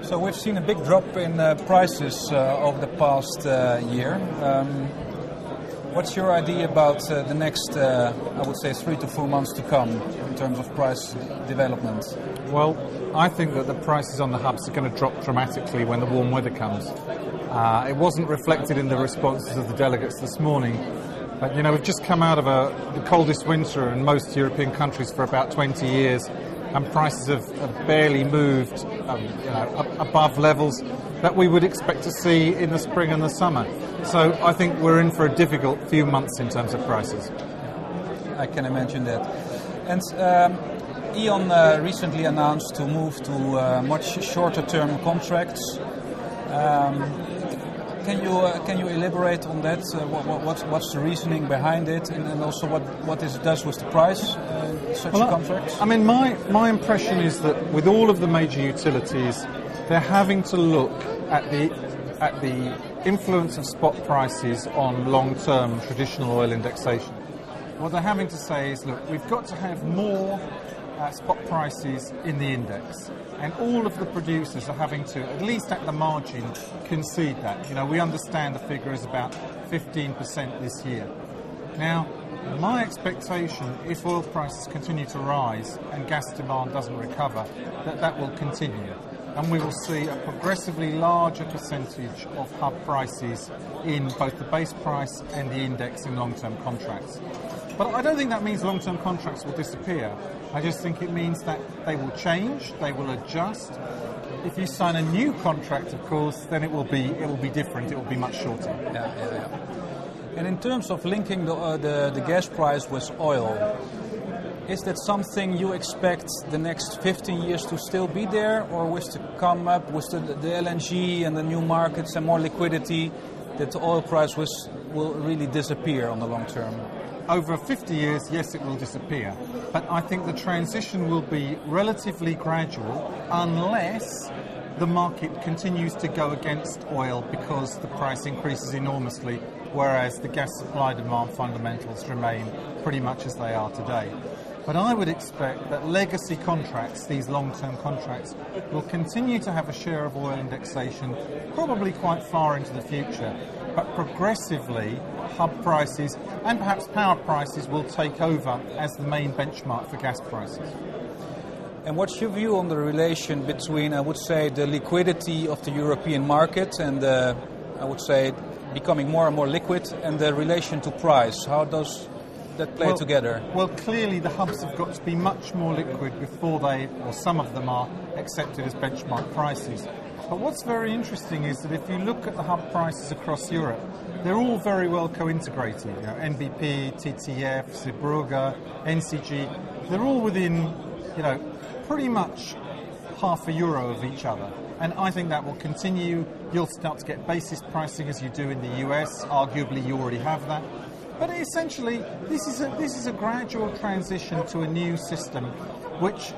So we've seen a big drop in prices over the past year. What's your idea about the next, I would say, 3 to 4 months to come in terms of price development? Well, I think that the prices on the hubs are going to drop dramatically when the warm weather comes. It wasn't reflected in the responses of the delegates this morning. But, we've just come out of the coldest winter in most European countries for about 20 years, and prices have barely moved above levels that we would expect to see in the spring and the summer. So I think we're in for a difficult few months in terms of prices. I can imagine that. And E.ON recently announced to move to much shorter term contracts. Can you elaborate on that? What's the reasoning behind it, and also what it does with the price, such contracts? I mean, my impression is that with all of the major utilities, they're having to look at the influence of spot prices on long-term traditional oil indexation. What they're having to say is, look, we've got to have more spot prices in the index, and all of the producers are having to, at least at the margin, concede that. We understand the figure is about 15% this year. Now, my expectation, if oil prices continue to rise and gas demand doesn't recover, that will continue, and we will see a progressively larger percentage of hub prices in both the base price and the index in long-term contracts. But I don't think that means long-term contracts will disappear. I just think it means that they will change, they will adjust. If you sign a new contract, of course, then it will be different. It will be much shorter. Yeah. And in terms of linking the gas price with oil, is that something you expect the next 15 years to still be there, or with to come up with the LNG and the new markets and more liquidity, that the oil price will really disappear on the long term? Over 50 years, yes, it will disappear. But I think the transition will be relatively gradual unless the market continues to go against oil because the price increases enormously, whereas the gas supply-demand fundamentals remain pretty much as they are today. But I would expect that legacy contracts, these long-term contracts, will continue to have a share of oil indexation probably quite far into the future. But progressively, hub prices and perhaps power prices will take over as the main benchmark for gas prices. And what's your view on the relation between, I would say, the liquidity of the European market and I would say, becoming more and more liquid, and the relation to price? How does that play together? Well, clearly the hubs have got to be much more liquid before they, or some of them are, accepted as benchmark prices. But what's very interesting is that if you look at the hub prices across Europe, they're all very well co-integrated. NBP, TTF, Zeebrugge, NCG, they're all within, pretty much €0.50 of each other. And I think that will continue. You'll start to get basis pricing as you do in the US. Arguably, you already have that. But essentially, this is a gradual transition to a new system, which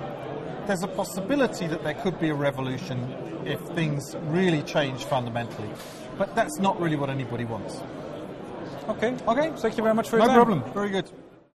there's a possibility that there could be a revolution if things really change fundamentally. But that's not really what anybody wants. Okay. Thank you very much for your time. No problem. Very good.